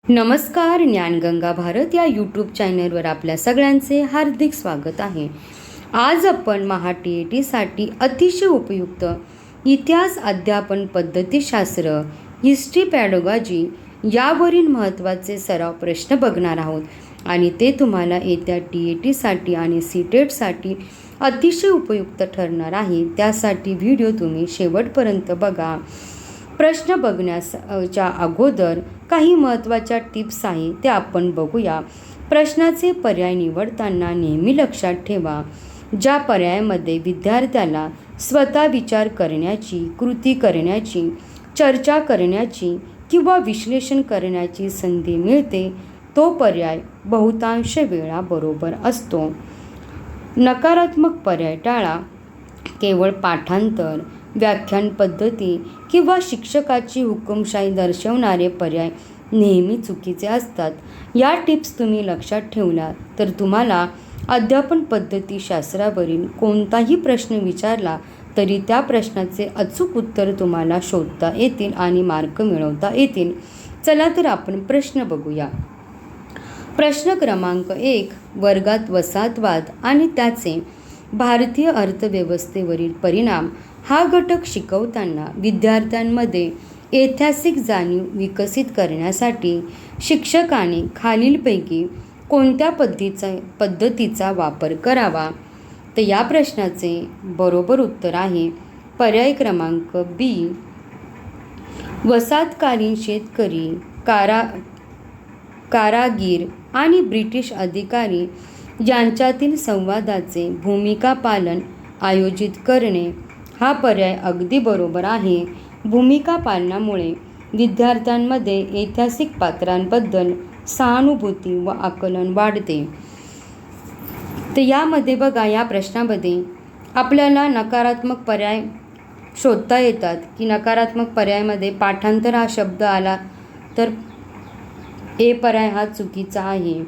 नमस्कार. ज्ञानगंगा भारत या यूट्यूब चॅनलवर आपल्या सगळ्यांचे हार्दिक स्वागत आहे. आज आपण महा-टी-ई-टीसाठी अतिशय उपयुक्त इतिहास अध्यापन पद्धतीशास्त्र हिस्ट्री पॅडोगॉजी यावरील महत्त्वाचे सराव प्रश्न बघणार आहोत आणि ते तुम्हाला येत्या टी-ई-टीसाठी आणि सी-टेटसाठी अतिशय उपयुक्त ठरणार आहे. त्यासाठी व्हिडिओ तुम्ही शेवटपर्यंत बघा. प्रश्न बघण्याच्या अगोदर काही महत्त्वाच्या टिप्स आहे ते आपण बघूया. प्रश्नाचे पर्याय निवडताना नेहमी लक्षात ठेवा, ज्या पर्यायामध्ये विद्यार्थ्याला स्वतः विचार करण्याची, कृती करण्याची, चर्चा करण्याची किंवा विश्लेषण करण्याची संधी मिळते तो पर्याय बहुतांश वेळा बरोबर असतो. नकारात्मक पर्याय टाळा. केवळ पाठांतर, व्याख्यान पद्धती किंवा शिक्षकाची हुकुमशाही दर्शवणारे पर्याय नेहमी चुकीचे असतात. या टिप्स तुम्ही लक्षात ठेवल्या तर तुम्हाला अध्यापन पद्धतीशास्त्रावरील कोणताही प्रश्न विचारला तरी त्या प्रश्नाचे अचूक उत्तर तुम्हाला शोधता येतील आणि मार्क मिळवता येतील. चला तर आपण प्रश्न बघूया. प्रश्न क्रमांक 1. वर्गात वसाहतवाद आणि त्याचे भारतीय अर्थव्यवस्थेवरील परिणाम हा घटक शिकवताना विद्यार्थ्यांमध्ये ऐतिहासिक जाणीव विकसित करण्यासाठी शिक्षकाने खालीलपैकी कोणत्या पद्धतीचा वापर करावा? तर या प्रश्नाचे बरोबर उत्तर आहे पर्याय क्रमांक बी. वसाहतकालीन शेतकरी, कारागीर आणि ब्रिटिश अधिकारी यांच्यातील संवादाचे भूमिका पालन आयोजित करणे. हा पर्याय अगदी बरोबर आहे. भूमिका पालनामुळे विद्यार्थ्यांमध्ये ऐतिहासिक पात्रांबद्दल सहानुभूती व आकलन वाढते. तर यामध्ये बघा, या प्रश्नामध्ये आपल्याला नकारात्मक पर्याय शोधता येतात की नकारात्मक पर्यायामध्ये पाठांतर हा शब्द आला तर ए पर्याय हा चुकीचा आहे.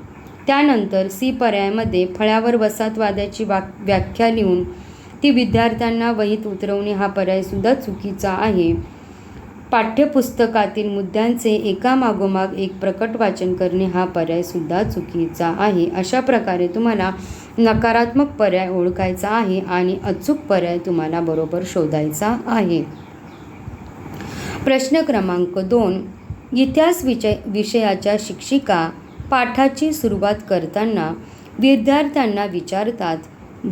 त्यानंतर सी पर्यायामध्ये फळ्यावर वसाहतवादाची व्याख्या लिहून ती विद्यार्थ्यांना वहीत उतरवणे हा पर्यायसुद्धा चुकीचा आहे. पाठ्यपुस्तकातील मुद्द्यांचे एकामागोमाग एक प्रकट वाचन करणे हा पर्यायसुद्धा चुकीचा आहे. अशा प्रकारे तुम्हाला नकारात्मक पर्याय ओळखायचा आहे आणि अचूक पर्याय तुम्हाला बरोबर शोधायचा आहे. प्रश्न क्रमांक 2. इतिहास विषयाच्या शिक्षिका पाठाची सुरुवात करताना विद्यार्थ्यांना विचारतात,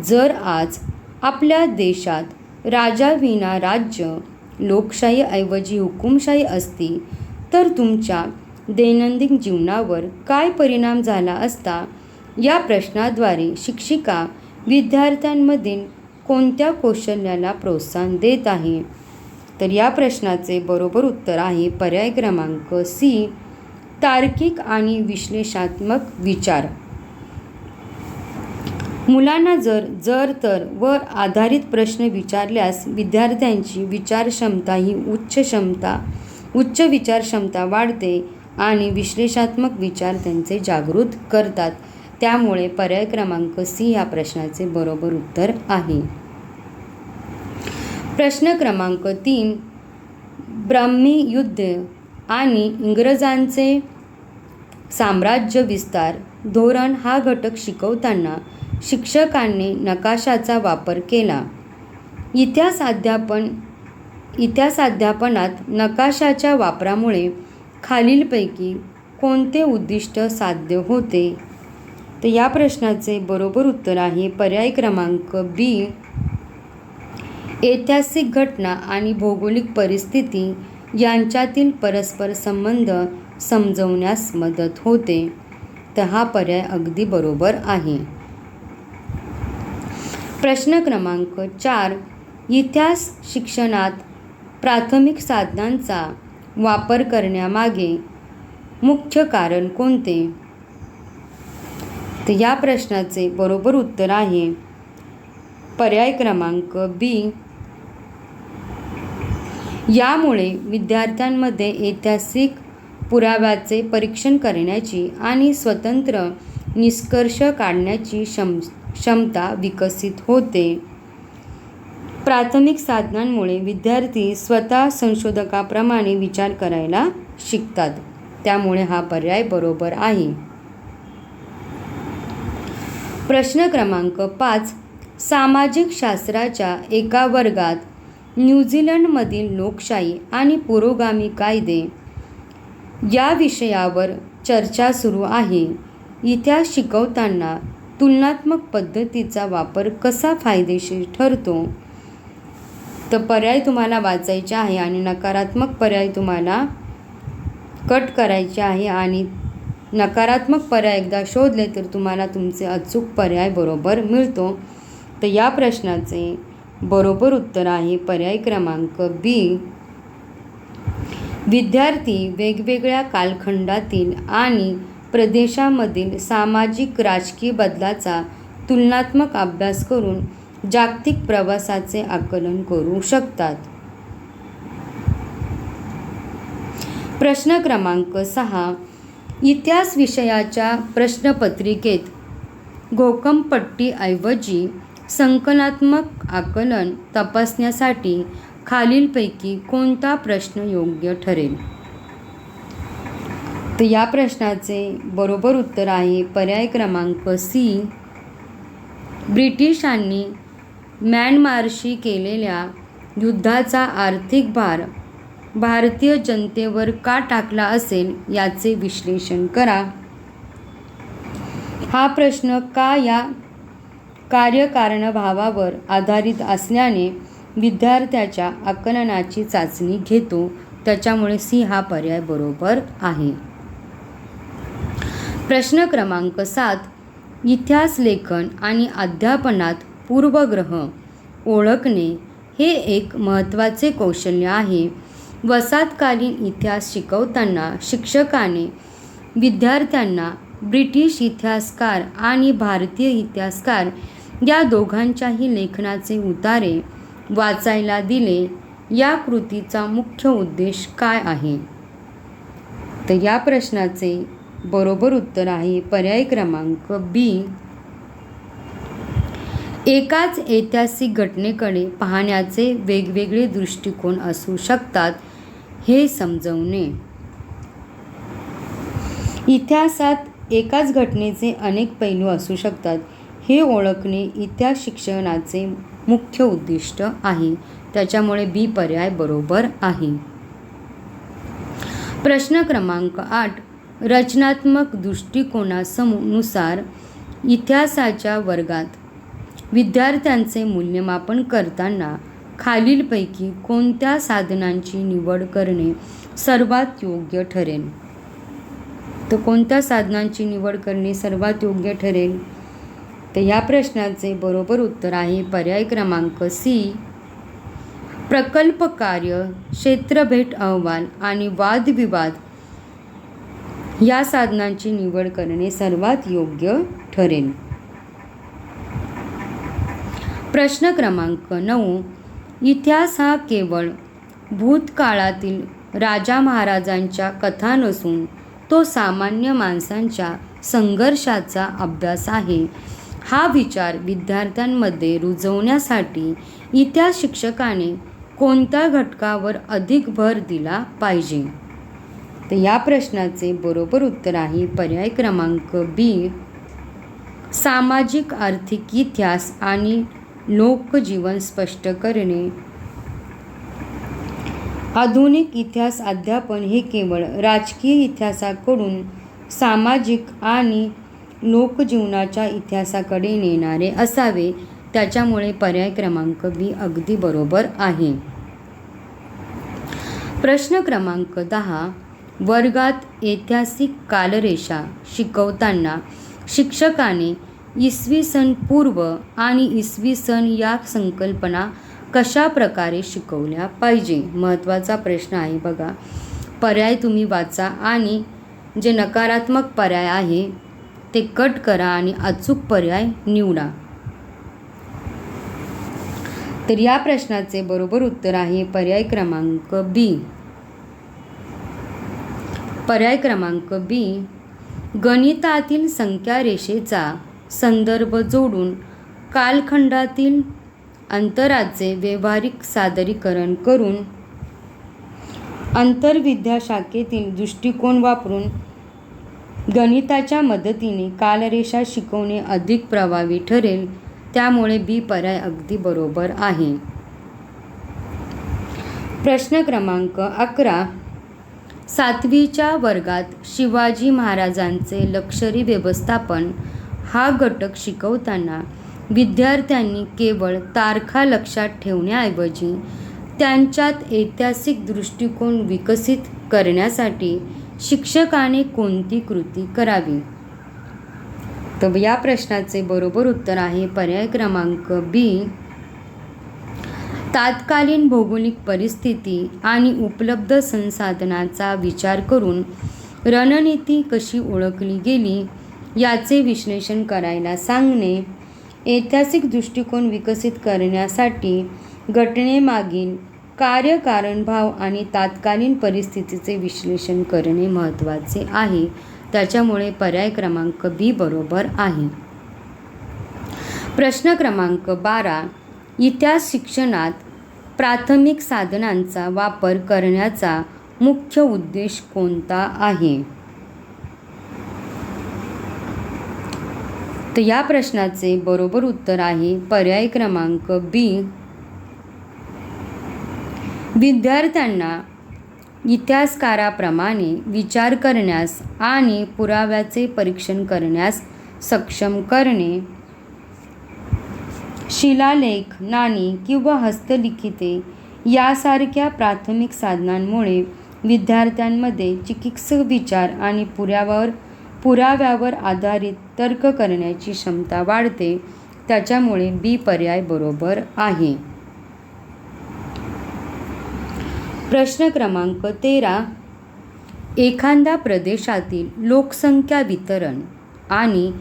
जर आज आपल्या देशात राजाविना राज्य, लोकशाही ऐवजी हुकुमशाही असती तर तुमच्या दैनंदिन जीवनावर काय परिणाम झाला असता? या प्रश्नाद्वारे शिक्षिका विद्यार्थ्यांमधील कोणत्या कौशल्याला प्रोत्साहन देत आहे? तर या प्रश्नाचे बरोबर उत्तर आहे पर्याय क्रमांक सी. तार्किक आणि विश्लेषणात्मक विचार. मुलांना जर तर वर आधारित प्रश्न विचारल्यास विद्यार्थ्यांची विचारक्षमता ही उच्च विचारक्षमता वाढते आणि विश्लेषणात्मक विचार त्यांचे जागृत करतात. त्यामुळे पर्याय क्रमांक सी या प्रश्नाचे बरोबर उत्तर आहे. प्रश्न क्रमांक 3. ब्राह्मी युद्ध आणि इंग्रजांचे साम्राज्य विस्तार धोरण हा घटक शिकवताना शिक्षकांनी नकाशाचा वापर केला. इतिहास अध्यापनात नकाशाच्या वापरामुळे खालीलपैकी कोणते उद्दिष्ट साध्य होते? तर या प्रश्नाचे बरोबर उत्तर आहे पर्याय क्रमांक बी. ऐतिहासिक घटना आणि भौगोलिक परिस्थिती यांच्यातील परस्पर संबंध समजवण्यास मदत होते. तर हा पर्याय अगदी बरोबर आहे. प्रश्न क्रमांक 4. इतिहास शिक्षणात प्राथमिक साधनांचा वापर करण्यामागे मुख्य कारण कोणते? तर या प्रश्नाचे बरोबर उत्तर आहे पर्याय क्रमांक बी. यामुळे विद्यार्थ्यांमध्ये ऐतिहासिक पुराव्याचे परीक्षण करण्याची आणि स्वतंत्र निष्कर्ष काढण्याची क्षमता विकसित होते. प्राथमिक साधनांमुळे विद्यार्थी स्वतः संशोधकाप्रमाणे विचार करायला शिकतात. त्यामुळे हा पर्याय बरोबर आहे. प्रश्न क्रमांक 5. सामाजिक शास्त्राच्या एका वर्गात न्यूझीलंडमधील लोकशाही आणि पुरोगामी कायदे या विषयावर चर्चा सुरू आहे. इतिहास शिकवताना तुलनात्मक पद्धतीचा वापर कसा फायदेशीर ठरतो? तर पर्याय तुम्हाला वाचायचे आहे आणि नकारात्मक पर्याय तुम्हाला कट करायचे आहे आणि नकारात्मक पर्याय एकदा शोधले तर तुम्हाला तुमचे अचूक पर्याय बरोबर मिळतो. तर या प्रश्नाचे बरोबर उत्तर आहे पर्याय क्रमांक बी. विद्यार्थी वेगवेगळ्या कालखंडातील आणि प्रदेशामधील सामाजिक राजकीय बदलाचा तुलनात्मक अभ्यास करून जागतिक प्रवासाचे आकलन करू शकतात. प्रश्न क्रमांक 6. इतिहास विषयाच्या प्रश्नपत्रिकेत घोकंपट्टीऐवजी संकलनात्मक आकलन तपासण्यासाठी खालीलपैकी कोणता प्रश्न योग्य ठरेल? तर या प्रश्नाचे बरोबर उत्तर आहे पर्याय क्रमांक सी. ब्रिटिशांनी म्यानमारशी केलेल्या युद्धाचा आर्थिक भार भारतीय जनतेवर का टाकला असेल याचे विश्लेषण करा. हा प्रश्न का या कार्यकारणभावावर आधारित असल्याने विद्यार्थ्याच्या आकलनाची चाचणी घेतो. त्याच्यामुळे सी हा पर्याय बरोबर आहे. प्रश्न क्रमांक 7. इतिहास लेखन आणि अध्यापनात पूर्वग्रह ओळखणे हे एक महत्त्वाचे कौशल्य आहे. वसाहतकालीन इतिहास शिकवताना शिक्षकाने विद्यार्थ्यांना ब्रिटिश इतिहासकार आणि भारतीय इतिहासकार या दोघांच्याही लेखनाचे उतारे वाचायला दिले. या कृतीचा मुख्य उद्देश काय आहे? तर या प्रश्नाचे बरोबर उत्तर आहे पर्याय क्रमांक बी. एकाच ऐतिहासिक घटनेकडे पाहण्याचे वेगवेगळे दृष्टिकोन असू शकतात हे समजवणे. इतिहासात एकाच घटनेचे अनेक पैलू असू शकतात हे ओळखणे इतिहास शिक्षणाचे मुख्य उद्दिष्ट आहे. त्याच्यामुळे बी पर्याय बरोबर आहे. प्रश्न क्रमांक 8. रचनात्मक दृष्टिकोनानुसार इतिहासाच्या वर्गात विद्यार्थ्यांचे मूल्यमापन करताना खालीलपैकी कोणत्या साधनांची निवड करणे सर्वात योग्य ठरेल? तर कोणत्या साधनांची निवड करणे सर्वात योग्य ठरेल? तर या प्रश्नाचे बरोबर उत्तर आहे पर्याय क्रमांक सी. प्रकल्प कार्य, क्षेत्रभेट अहवाल आणि वादविवाद या साधनांची निवड करणे सर्वात योग्य ठरेल. प्रश्न क्रमांक 9. इतिहास हा केवळ भूतकाळातील राजा महाराजांच्या कथा नसून तो सामान्य माणसांच्या संघर्षाचा अभ्यास आहे. हा विचार विद्यार्थ्यांमध्ये रुजवण्यासाठी इतिहास शिक्षकाने कोणत्या घटकावर अधिक भर दिला पाहिजे? तर या प्रश्नाचे बरोबर उत्तर आहे पर्याय क्रमांक बी. सामाजिक आर्थिक इतिहास आणि लोकजीवन स्पष्ट करणे. आधुनिक इतिहास अध्यापन हे केवळ राजकीय इतिहासाकडून सामाजिक आणि लोकजीवनाच्या इतिहासाकडे नेणारे असावे. त्याच्यामुळे पर्याय क्रमांक बी अगदी बरोबर आहे. प्रश्न क्रमांक 10. वर्गात ऐतिहासिक कालरेषा शिकवताना शिक्षकाने इसवी सन पूर्व आणि इसवी सन या संकल्पना कशा प्रकारे शिकवल्या पाहिजे? महत्त्वाचा प्रश्न आहे बघा. पर्याय तुम्ही वाचा आणि जे नकारात्मक पर्याय आहे ते कट करा आणि अचूक पर्याय निवडा. तर या प्रश्नाचे बरोबर उत्तर आहे पर्याय क्रमांक बी. पर्याय क्रमांक बी. गणितातील संख्या रेषेचा संदर्भ जोडून कालखंडातील अंतराचे व्यावहारिक सादरीकरण करून आंतरविद्याशाखेतील दृष्टिकोन वापरून गणिताच्या मदतीने कालरेषा शिकवणे अधिक प्रभावी ठरेल. त्यामुळे बी पर्याय अगदी बरोबर आहे. प्रश्न क्रमांक 11. 7वीच्या वर्गात शिवाजी महाराजांचे लष्करी व्यवस्थापन हा घटक शिकवताना विद्यार्थ्यांनी केवळ तारखा लक्षात ठेवण्याऐवजी त्यांच्यात ऐतिहासिक दृष्टिकोन विकसित करण्यासाठी शिक्षकाने कोणती कृती करावी? तर या प्रश्नाचे बरोबर उत्तर आहे पर्याय क्रमांक बी. तात्कालीन भौगोलिक परिस्थिती आणि उपलब्ध संसाधनांचा विचार करून रणनीती कशी ओळखली गेली याचे विश्लेषण करायला सांगणे. ऐतिहासिक दृष्टिकोन विकसित करण्यासाठी घटनेमागील कार्यकारणभाव आणि तात्कालीन परिस्थितीचे विश्लेषण करणे महत्त्वाचे आहे. त्याच्यामुळे पर्याय क्रमांक बी बरोबर आहे. प्रश्न क्रमांक 12. इतिहास शिक्षणात प्राथमिक साधनांचा वापर करण्याचा मुख्य उद्देश कोणता आहे? तर या प्रश्नाचे बरोबर उत्तर आहे पर्याय क्रमांक बी. विद्यार्थ्यांना इतिहासकाराप्रमाणे विचार करण्यास आणि पुराव्याचे परीक्षण करण्यास सक्षम करणे. शिलालेख, नाणी किंवा हस्तलिखिते यासारख्या प्राथमिक साधनांमुळे विद्यार्थ्यांमध्ये चिकित्सक विचार आणि पुराव्यावर आधारित तर्क करण्याची क्षमता वाढते. त्याच्यामुळे बी पर्याय बरोबर आहे. प्रश्न क्रमांक 13. एखाद्या प्रदेशातील लोकसंख्या वितरण आणि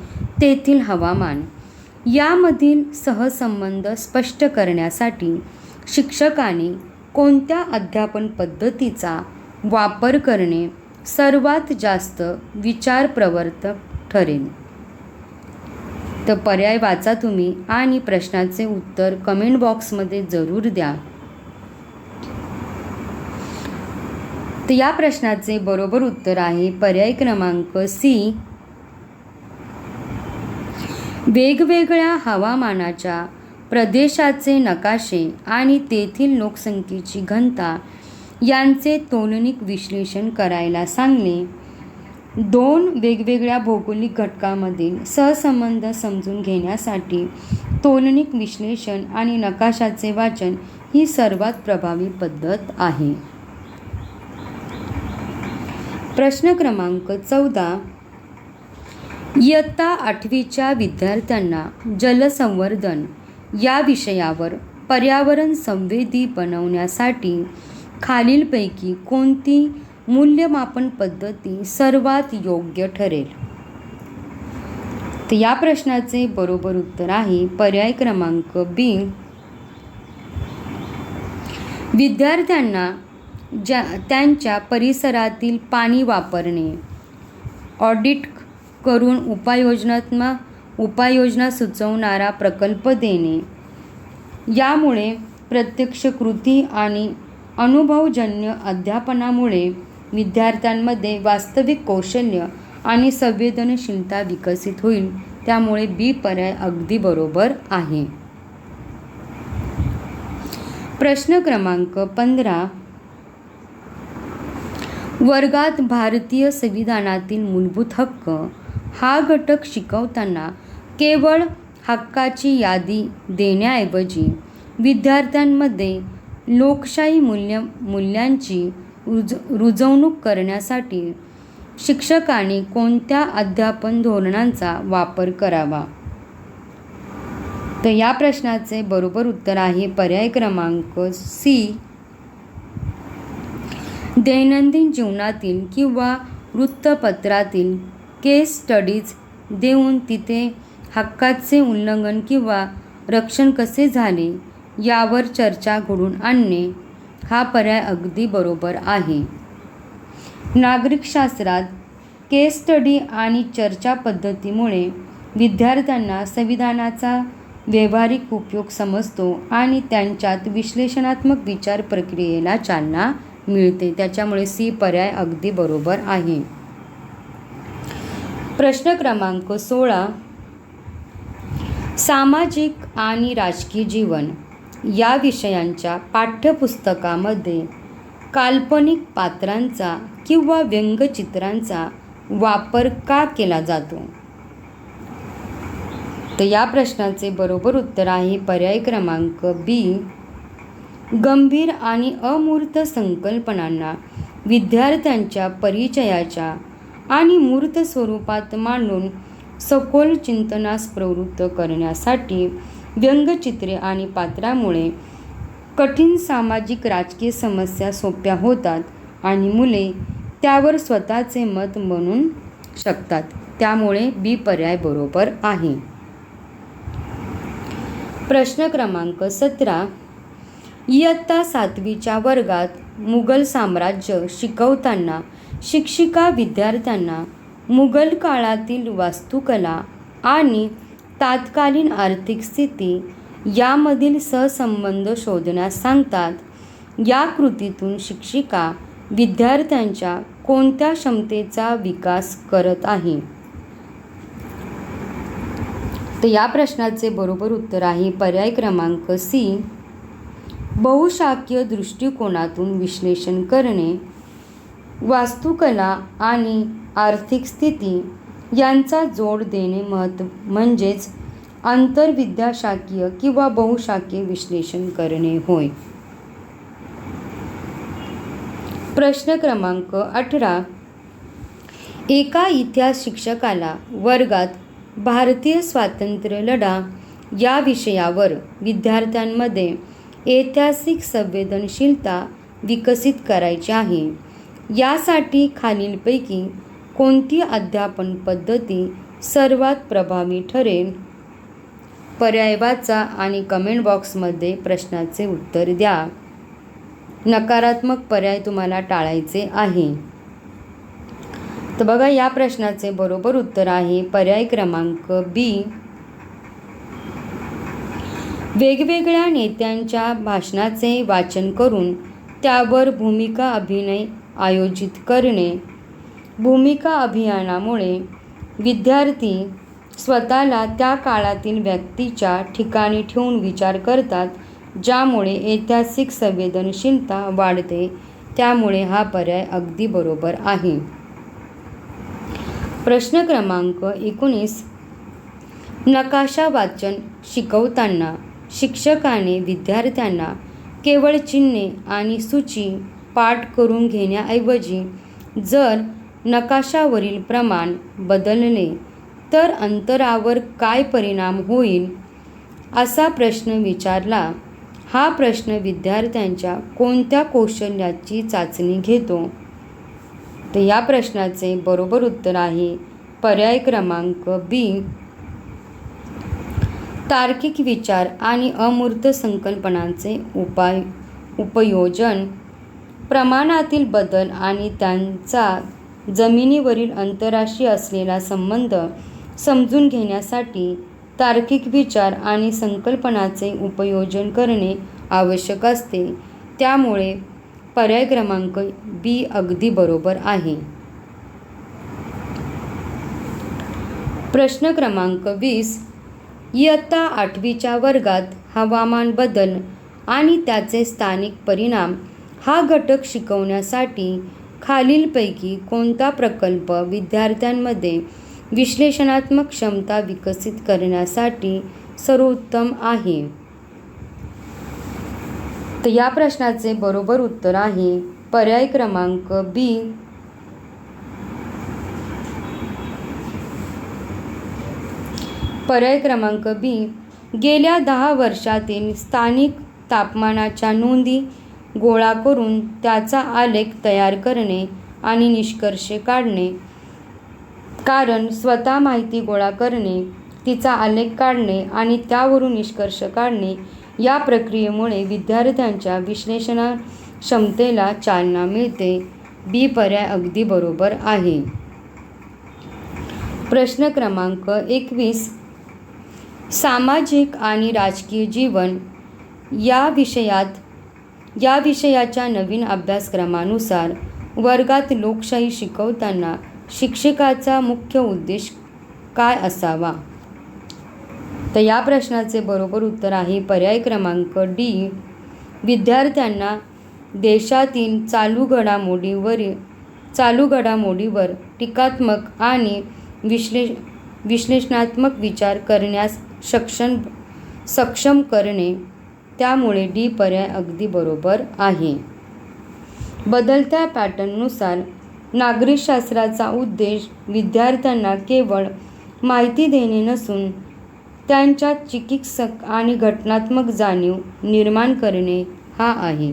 तेथील हवामान यामधील सहसंबंध स्पष्ट करण्यासाठी शिक्षकाने कोणत्या अध्यापन पद्धतीचा वापर करणे सर्वात जास्त विचारप्रवर्तक ठरेल? तर पर्याय वाचा तुम्ही आणि प्रश्नाचे उत्तर कमेंट बॉक्समध्ये जरूर द्या. तर या प्रश्नाचे बरोबर उत्तर आहे पर्याय क्रमांक सी. वेगवेगळ्या हवामानाच्या प्रदेशाचे नकाशे आणि तेथील लोकसंख्येची घनता यांचे तोलनिक विश्लेषण करायला सांगणे. 2 वेगवेगळ्या भौगोलिक घटकांमधील सहसंबंध समजून घेण्यासाठी तोलनिक विश्लेषण आणि नकाशाचे वाचन ही सर्वात प्रभावी पद्धत आहे. प्रश्न क्रमांक 14. इयत्ता 8वीच्या विद्यार्थ्यांना जलसंवर्धन या विषयावर पर्यावरण संवेदी बनवण्यासाठी खालीलपैकी कोणती मूल्यमापन पद्धती सर्वात योग्य ठरेल? तर या प्रश्नाचे बरोबर उत्तर आहे पर्याय क्रमांक बी. विद्यार्थ्यांना त्यांच्या परिसरातील पाणी वापरणे ऑडिट करून उपाययोजना सुचवणारा प्रकल्प देणे. यामुळे प्रत्यक्ष कृती आणि अनुभवजन्य अध्यापनामुळे विद्यार्थ्यांमध्ये वास्तविक कौशल्य आणि संवेदनशीलता विकसित होईल. त्यामुळे बी पर्याय अगदी बरोबर आहे. प्रश्न क्रमांक 15. वर्गात भारतीय संविधानातील मूलभूत हक्क हा घटक शिकवताना केवळ हक्काची यादी देण्याऐवजी विद्यार्थ्यांमध्ये लोकशाही मूल्यांची रुजवणूक करण्यासाठी शिक्षकाने कोणत्या अध्यापन धोरणांचा वापर करावा? तर या प्रश्नाचे बरोबर उत्तर आहे पर्याय क्रमांक सी. दैनंदिन जीवनातील किंवा वृत्तपत्रातील केस स्टडीज देऊन तिथे हक्काचे उल्लंघन किंवा रक्षण कसे झाले यावर चर्चा घडवून आणणे हा पर्याय अगदी बरोबर आहे. नागरिकशास्त्रात केस स्टडी आणि चर्चा पद्धतीमुळे विद्यार्थ्यांना संविधानाचा व्यावहारिक उपयोग समजतो आणि त्यांच्यात विश्लेषणात्मक विचार प्रक्रियेला चालना मिळते. त्याच्यामुळे सी पर्याय अगदी बरोबर आहे. प्रश्न क्रमांक 16. सामाजिक आणि राजकीय जीवन या विषयांच्या पाठ्यपुस्तकामध्ये काल्पनिक पात्रांचा किंवा व्यंगचित्रांचा वापर का केला जातो? तर या प्रश्नाचे बरोबर उत्तर आहे पर्याय क्रमांक बी. गंभीर आणि अमूर्त संकल्पनांना विद्यार्थ्यांच्या परिचयाच्या आणि मूर्त स्वरूपात मांडून सखोल चिंतनास प्रवृत्त करण्यासाठी व्यंगचित्रे आणि पात्रामुळे कठीण सामाजिक राजकीय समस्या सोप्या होतात आणि मुले त्यावर स्वतःचे मत बनवू शकतात. त्यामुळे बी पर्याय बरोबर आहे. प्रश्न क्रमांक 17. इयत्ता 7वीच्या वर्गात मुघल साम्राज्य शिकवताना शिक्षिका विद्यार्थ्यांना मुघल काळातील वास्तुकला आणि तत्कालीन आर्थिक स्थिती यामधील सहसंबंध शोधण्यास सांगतात. या कृतीतून शिक्षिका विद्यार्थ्यांच्या कोणत्या क्षमतेचा विकास करत आहे? तर या प्रश्नाचे बरोबर उत्तर आहे पर्याय क्रमांक सी. बहुशाखीय दृष्टिकोनातून विश्लेषण करणे. वास्तुकला आणि आर्थिक स्थिती यांचा जोड देणे म्हणजेच आंतरविद्याशाखीय किंवा बहुशाखीय विश्लेषण करणे होय. प्रश्न क्रमांक 18. एका इतिहास शिक्षकाला वर्गात भारतीय स्वातंत्र्य लढा या विषयावर विद्यार्थ्यांमध्ये ऐतिहासिक संवेदनशीलता विकसित करायची आहे. यासाठी खालीलपैकी कोणती अध्यापन पद्धती सर्वात प्रभावी ठरेल? पर्याय वाचा आणि कमेंट बॉक्समध्ये प्रश्नाचे उत्तर द्या. नकारात्मक पर्याय तुम्हाला टाळायचे आहे. तर बघा, या प्रश्नाचे बरोबर उत्तर आहे पर्याय क्रमांक बी. वेगवेगळ्या नेत्यांच्या भाषणाचे वाचन करून त्यावर भूमिका अभिनय आयोजित करणे. भूमिका अभिनयामुळे विद्यार्थी स्वतःला त्या काळातील व्यक्तीच्या ठिकाणी ठेवून विचार करतात, ज्यामुळे ऐतिहासिक संवेदनशीलता वाढते. त्यामुळे हा पर्याय अगदी बरोबर आहे. प्रश्न क्रमांक 19. नकाशा वाचन शिकवताना शिक्षकाने विद्यार्थ्यांना केवळ चिन्हे आणि सूची पाठ करून घेण्याऐवजी जर नकाशावरील प्रमाण बदलले तर अंतरावर काय परिणाम होईल, असा प्रश्न विचारला. हा प्रश्न विद्यार्थ्यांच्या कोणत्या कौशल्याची चाचणी घेतो? तर या प्रश्नाचे बरोबर उत्तर आहे पर्याय क्रमांक बी. तार्किक विचार आणि अमूर्त संकल्पनांचे उपयोजन. प्रमाणातील बदल आणि त्यांचा जमिनीवरील अंतराशी असलेला संबंध समजून घेण्यासाठी तार्किक विचार आणि संकल्पनांचे उपयोजन करणे आवश्यक असते. त्यामुळे पर्याय क्रमांक बी अगदी बरोबर आहे. प्रश्न क्रमांक 20. इयत्ता 8वीच्या वर्गात हवामान बदल आणि त्याचे स्थानिक परिणाम हा घटक शिकवण्यासाठी खालीलपैकी कोणता प्रकल्प विद्यार्थ्यांमध्ये विश्लेषणात्मक क्षमता विकसित करण्यासाठी सर्वोत्तम आहे? तर या प्रश्नाचे बरोबर उत्तर आहे पर्याय क्रमांक बी. पर्याय क्रमांक बी. गेल्या 10 वर्षातील स्थानिक तापमानाच्या नोंदी गोळा करून त्याचा आलेख तयार करणे आणि निष्कर्ष काढणे. कारण स्वतः माहिती गोळा करणे, तिचा आलेख काढणे आणि त्यावरून निष्कर्ष काढणे या प्रक्रियेमुळे विद्यार्थ्यांच्या विश्लेषण क्षमतेला चालना मिळते. बी पर्याय अगदी बरोबर आहे. प्रश्न क्रमांक 21. सामाजिक आणि राजकीय जीवन या विषयात या विषयाच्या नवीन अभ्यासक्रमानुसार वर्गात लोकशाही शिकवताना शिक्षकाचा मुख्य उद्देश काय असावा? तर या प्रश्नाचे बरोबर उत्तर आहे पर्याय क्रमांक डी. विद्यार्थ्यांना देशातील चालू घडामोडीवर टीकात्मक आणि विश्लेषणात्मक विचार करण्यास सक्षम करणे. त्यामुळे डी पर्याय अगदी बरोबर आहे. बदलत्या पॅटर्ननुसार नागरिकशास्त्राचा उद्देश विद्यार्थ्यांना केवळ माहिती देणे नसून त्यांच्यात चिकित्सक आणि घटनात्मक जाणीव निर्माण करणे हा आहे.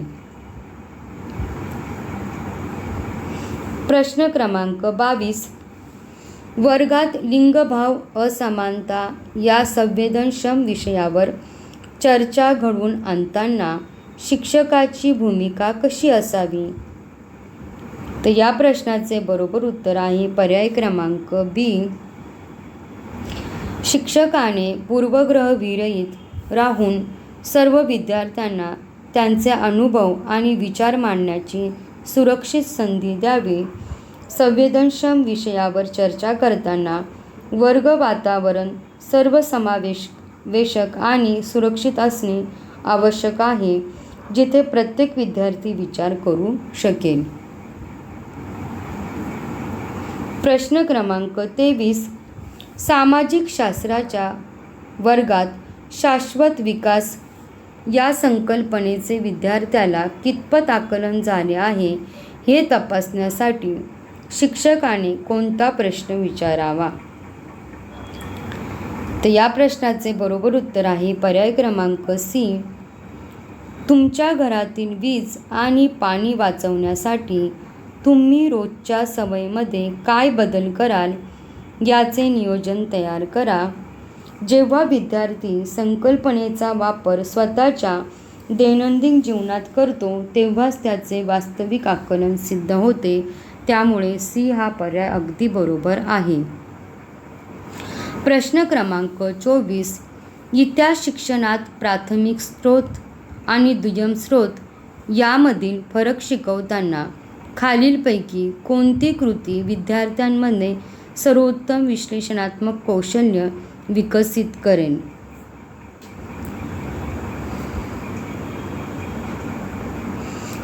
प्रश्न क्रमांक 22. वर्गात लिंगभाव असमानता या संवेदनक्षम विषयावर चर्चा घडवून आणताना शिक्षकाची भूमिका कशी असावी? तर या प्रश्नाचे बरोबर उत्तर आहे पर्याय क्रमांक बी. शिक्षकाने पूर्वग्रहविरहित राहून सर्व विद्यार्थ्यांना त्यांचे अनुभव आणि विचार मांडण्याची सुरक्षित संधी द्यावी. संवेदनक्षम विषयावर चर्चा करताना वर्ग वातावरण सर्वसमावेशक आणि सुरक्षित असणे आवश्यक आहे, जिथे प्रत्येक विद्यार्थी विचार करू शकेल. प्रश्न क्रमांक 23. सामाजिक शास्त्राच्या वर्गात शाश्वत विकास या संकल्पनेचे विद्यार्थ्याला कितपत आकलन झाले आहे हे तपासण्यासाठी शिक्षकाने कोणता प्रश्न विचारावा? तर या प्रश्नाचे बरोबर उत्तर आहे पर्याय क्रमांक सी. तुमच्या घरातील वीज आणि पाणी वाचवण्यासाठी तुम्ही रोजच्या सवयीमध्ये काय बदल कराल याचे नियोजन तयार करा. जेव्हा विद्यार्थी संकल्पनेचा वापर स्वतःच्या दैनंदिन जीवनात करतो तेव्हाच त्याचे वास्तविक आकलन सिद्ध होते. त्यामुळे सी हा पर्याय अगदी बरोबर आहे. प्रश्न क्रमांक 24. इतिहास शिक्षणात प्राथमिक स्रोत आणि दुय्यम स्रोत यामधील फरक शिकवताना खालीलपैकी कोणती कृती विद्यार्थ्यांमध्ये सर्वोत्तम विश्लेषणात्मक कौशल्य विकसित करेल?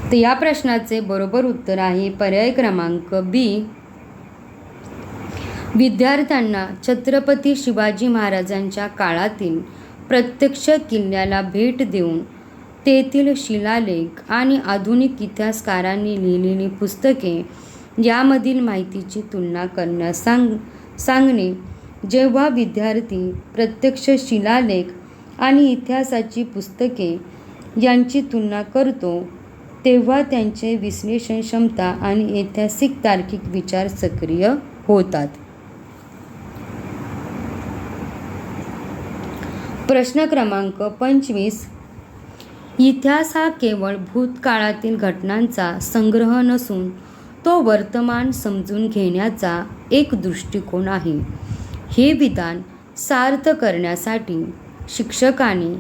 तर या प्रश्नाचे बरोबर उत्तर आहे पर्याय क्रमांक बी. विद्यार्थ्यांना छत्रपती शिवाजी महाराजांच्या काळातील प्रत्यक्ष किल्ल्याला भेट देऊन तेथील शिलालेख आणि आधुनिक इतिहासकारांनी लिहिलेली पुस्तके यामधील माहितीची तुलना करण्यास सांगणे. जेव्हा विद्यार्थी प्रत्यक्ष शिलालेख आणि इतिहासाची पुस्तके यांची तुलना करतो तेव्हा त्यांचे विश्लेषण क्षमता आणि ऐतिहासिक तार्किक विचार सक्रिय होतात. प्रश्न क्रमांक 25. इतिहास हा केवळ भूतकाळातील घटनांचा संग्रह नसून तो वर्तमान समजून घेण्याचा एक दृष्टिकोन आहे. हे विधान सार्थ करण्यासाठी शिक्षकाने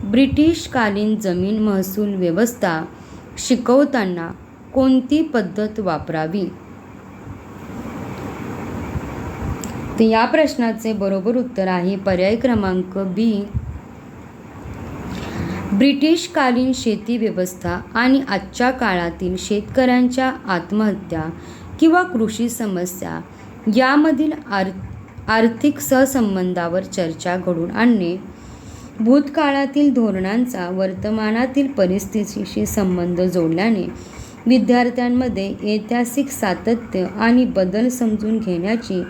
ब्रिटिशकालीन जमीन महसूल व्यवस्था शिकवताना कोणती पद्धत वापरावी? तर या प्रश्नाचे बरोबर उत्तर आहे पर्याय क्रमांक बी. ब्रिटिशकालीन शेती व्यवस्था आणि आजच्या काळातील शेतकऱ्यांच्या आत्महत्या किंवा कृषी समस्या यामधील आर्थिक सहसंबंधावर चर्चा घडवून आणणे. भूतकाळातील धोरणांचा वर्तमानातील परिस्थितीशी संबंध जोडल्याने विद्यार्थ्यांमध्ये ऐतिहासिक सातत्य आणि बदल समजून घेण्याची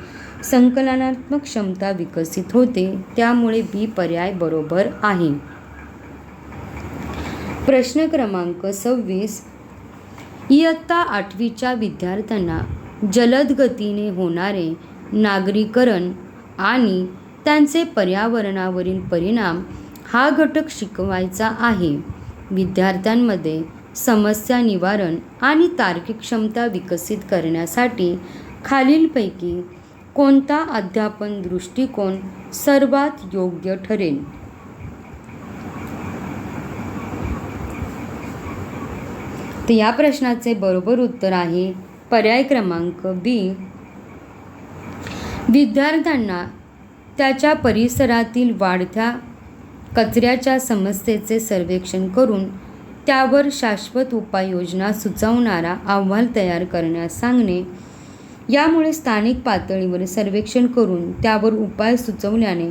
संकलनात्मक क्षमता विकसित होते. त्यामुळे बी पर्याय बरोबर आहे. प्रश्न क्रमांक 26. इयत्ता 8वीच्या विद्यार्थ्यांना जलद गतीने होणारे नागरीकरण आणि त्यांचे पर्यावरणावरील परिणाम हा घटक शिकवायचा आहे. विद्यार्थ्यांमध्ये समस्या निवारण आणि तार्किक क्षमता विकसित करण्यासाठी खालीलपैकी कोणता अध्यापन दृष्टिकोन सर्वात योग्य ठरेल? तर या प्रश्नाचे बरोबर उत्तर आहे पर्याय क्रमांक बी. विद्यार्थ्यांना त्याच्या परिसरातील वाढत्या कचऱ्याच्या समस्येचे सर्वेक्षण करून त्यावर शाश्वत उपाययोजना सुचवणारा अहवाल तयार करण्यास सांगणे. यामुळे स्थानिक पातळीवर सर्वेक्षण करून त्यावर उपाय सुचवल्याने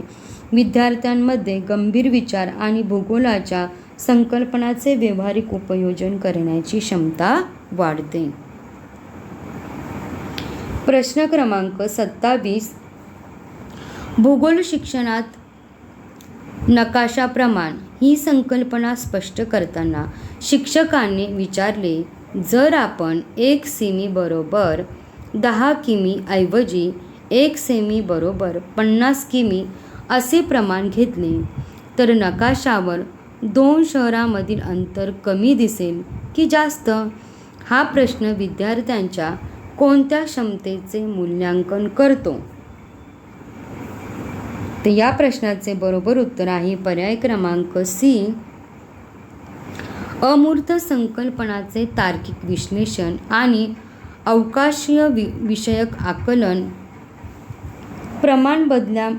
विद्यार्थ्यांमध्ये गंभीर विचार आणि भूगोलाच्या संकल्पनाचे व्यावहारिक उपयोजन करण्याची क्षमता वाढते. प्रश्न क्रमांक 27. भूगोल शिक्षणात नकाशा प्रमाण ही संकल्पना स्पष्ट करताना शिक्षकांनी विचारले, जर आपण 1 सेमी बरोबर 10 किमी ऐवजी 1 सेमी बरोबर 50 किमी असे प्रमाण घेतले तर नकाशावर 2 शहरांमधील अंतर कमी दिसेल की जास्त? हा प्रश्न विद्यार्थ्यांच्या कोणत्या क्षमतेचे मूल्यांकन करतो? तर या प्रश्नाचे बरोबर उत्तर आहे पर्याय क्रमांक सी. अमूर्त संकल्पनाचे तार्किक विश्लेषण आणि अवकाशीय विषयक आकलन. प्रमाण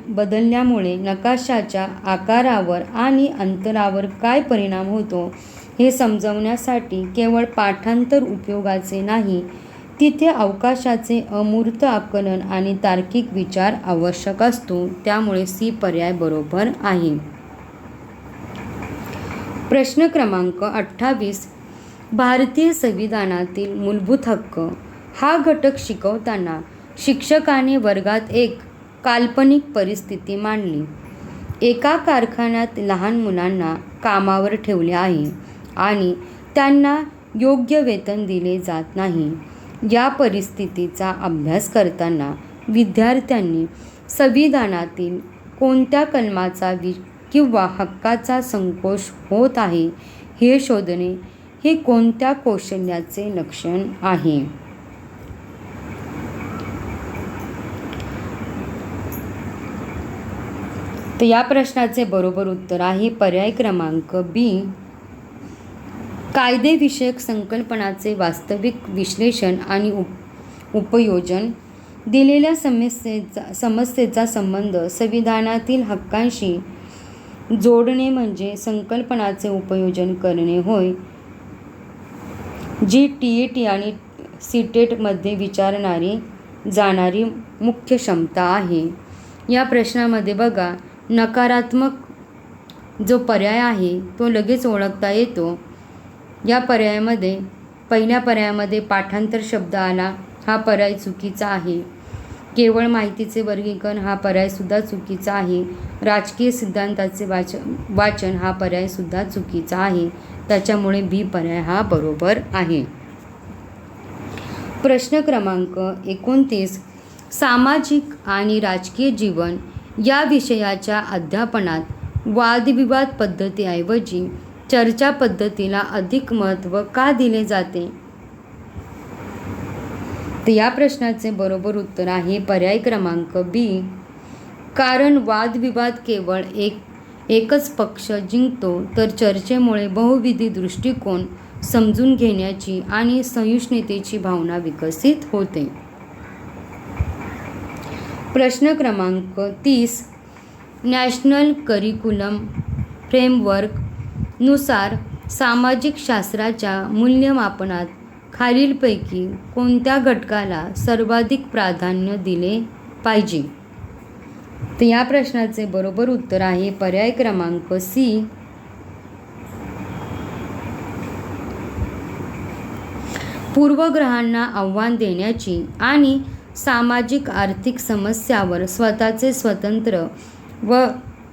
बदलल्यामुळे नकाशाच्या आकारावर आणि अंतरावर काय परिणाम होतो हे समजवण्यासाठी केवळ पाठांतर उपयोगाचे नाही, तिथे अवकाशाचे अमूर्त आकलन आणि तार्किक विचार आवश्यक असतो. त्यामुळे सी पर्याय बरोबर आहे. प्रश्न क्रमांक 28. भारतीय संविधानातील मूलभूत हक्क हा घटक शिकवताना शिक्षकाने वर्गात एक काल्पनिक परिस्थिती मांडली. एका कारखान्यात लहान मुलांना कामावर ठेवले आहे आणि त्यांना योग्य वेतन दिले जात नाही. या परिस्थितीचा अभ्यास करताना विद्यार्थ्यांनी संविधानातील कोणत्या कलमाचा किंवा हक्काचा संकोच होत आहे हे शोधणे हे कोणत्या कौशल्याचे लक्षण आहे? तर या प्रश्नाचे बरोबर उत्तर आहे पर्याय क्रमांक बी. कायदेविषयक संकल्पनाचे वास्तविक विश्लेषण आणि उपयोजन. दिलेल्या समस्येचा संबंध संविधानातील हक्कांशी जोडणे म्हणजे संकल्पनाचे उपयोजन करणे होय, जी TET आणि CTET मध्ये विचारणारी जाणारी मुख्य क्षमता आहे. या प्रश्नामध्ये बघा, नकारात्मक जो पर्याय आहे तो लगेच ओळखता येतो. या पर्यायामध्ये पहिल्या पर्यायामध्ये पाठांतर शब्द आला, हा पर्याय चुकीचा आहे. केवळ माहितीचे वर्गीकरण हा पर्यायसुद्धा चुकीचा आहे. राजकीय सिद्धांताचे वाचन हा पर्यायसुद्धा चुकीचा आहे. त्याच्यामुळे बी पर्याय हा बरोबर आहे. प्रश्न क्रमांक 29. सामाजिक आणि राजकीय जीवन या विषयाच्या अध्यापनात वादविवाद पद्धतीऐवजी चर्चा पद्धतीला अधिक महत्त्व का दिले जाते? तर या प्रश्नाचे बरोबर उत्तर आहे पर्याय क्रमांक बी. कारण वादविवाद केवळ एकच पक्ष जिंकतो, तर चर्चेमुळे बहुविध दृष्टिकोन समजून घेण्याची आणि सहिष्णुतेची भावना विकसित होते. प्रश्न क्रमांक 30. नॅशनल करिक्युलम फ्रेमवर्क नुसार सामाजिक शास्त्राच्या मूल्यमापनात खालीलपैकी कोणत्या घटकाला सर्वाधिक प्राधान्य दिले पाहिजे? तर या प्रश्नाचे बरोबर उत्तर आहे पर्याय क्रमांक सी. पूर्वग्रहांना आव्हान देण्याची आणि सामाजिक आर्थिक समस्यावर स्वतःचे स्वतंत्र व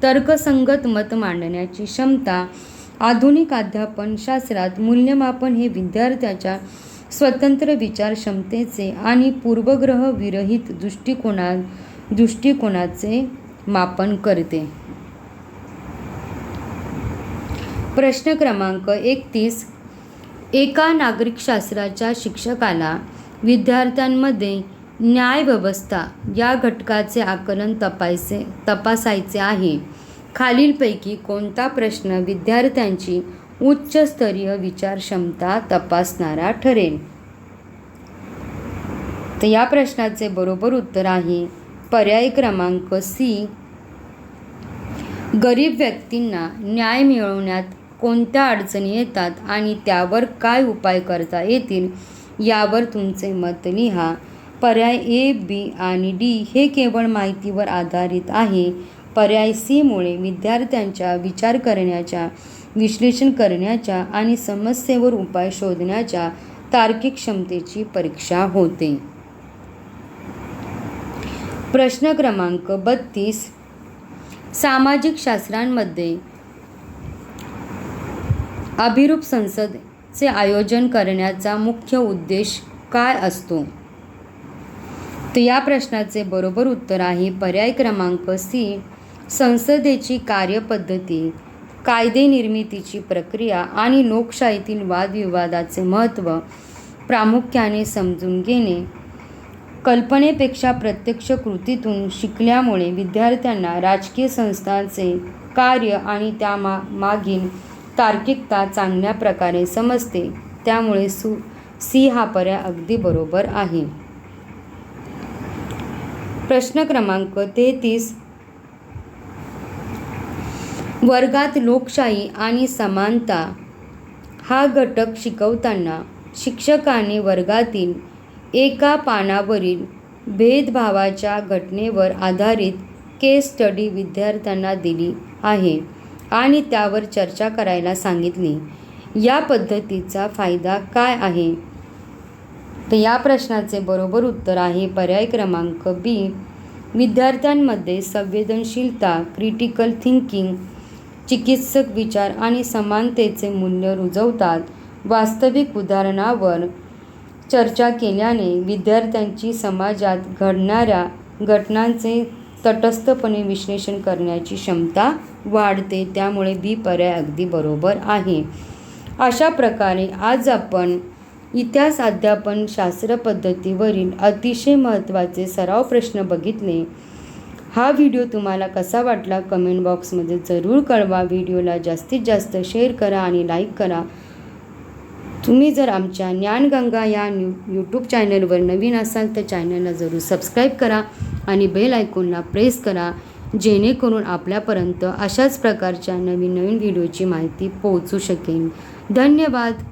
तर्कसंगत मत मांडण्याची क्षमता. आधुनिक अध्यापनशास्त्रात मूल्यमापन हे विद्यार्थ्याच्या स्वतंत्र विचार क्षमतेचे आणि पूर्वग्रह विरहित दृष्टिकोनाचे मापन करते. प्रश्न क्रमांक 31. एका नागरिकशास्त्राच्या शिक्षकाला विद्यार्थ्यांमध्ये न्यायव्यवस्था या घटकाचे आकलन तपासायचे आहे. खालीलपैकी कोणता प्रश्न विद्यार्थ्यांची उच्चस्तरीय विचारक्षमता तपासणारा ठरेल. तर या प्रश्नाचे बरोबर उत्तर आहे पर्याय क्रमांक सी. गरीब व्यक्तींना न्याय मिळवण्यात कोणत्या अडचणी येतात आणि त्यावर काय उपाय करता येतील यावर तुमचे मत लिहा. पर्याय ए, बी आणि डी हे केवळ माहितीवर आधारित आहे. पर्याय सी मुळे विद्यार्थ्यांच्या विचार करण्याच्या, विश्लेषण करण्याच्या आणि समस्येवर उपाय शोधण्याच्या तार्किक क्षमतेची परीक्षा होते. प्रश्न क्रमांक 32. सामाजिक शास्त्रांमध्ये अभिरूप संसदेचे आयोजन करण्याचा मुख्य उद्देश काय असतो? तर या प्रश्नाचे बरोबर उत्तर आहे पर्याय क्रमांक सी. संसदेची कार्यपद्धती, कायदे निर्मितीची प्रक्रिया आणि लोकशाहीतील वादविवादाचे महत्त्व प्रामुख्याने समजून घेणे. कल्पनेपेक्षा प्रत्यक्ष कृतीतून शिकल्यामुळे विद्यार्थ्यांना राजकीय संस्थांचे कार्य आणि मागील तार्किकता चांगल्या प्रकारे समजते. त्यामुळे सी हा पर्याय अगदी बरोबर आहे. प्रश्न क्रमांक 33. वर्गात लोकशाही आणि समानता हा घटक शिकवताना शिक्षकाने वर्गातील एका पानावरील भेदभावाच्या घटनेवर आधारित केस स्टडी विद्यार्थ्यांना दिली आहे आणि त्यावर चर्चा करायला सांगितली. या पद्धतीचा फायदा काय आहे? तर या प्रश्नाचे बरोबर उत्तर आहे पर्याय क्रमांक बी. विद्यार्थ्यांमध्ये संवेदनशीलता, क्रिटिकल थिंकिंग, चिकित्सक विचार आणि समानतेचे मूल्य रुजवतात. वास्तविक उदाहरणावर चर्चा केल्याने विद्यार्थ्यांची समाजात घडणाऱ्या घटनांचे तटस्थपणे विश्लेषण करण्याची क्षमता वाढते. त्यामुळे बी पर्याय अगदी बरोबर आहे. अशा प्रकारे आज आपण इतिहास अध्यापन शास्त्र पद्धतीवरील अतिशय महत्त्वाचे सराव प्रश्न बघितले. हा व्हिडिओ तुम्हाला कसा वाटला कमेंट बॉक्समध्ये जरूर कळवा. व्हिडिओला जास्तीत जास्त शेअर करा आणि लाईक करा. तुम्ही जर आमच्या ज्ञानगंगा या यूट्यूब चॅनलवर नवीन असाल तर चॅनलला जरूर सबस्क्राईब करा आणि बेल आयकॉनला प्रेस करा, जेणेकरून आपल्यापर्यंत अशाच प्रकारच्या नवीन व्हिडिओची माहिती पोहोचू शकेल. धन्यवाद.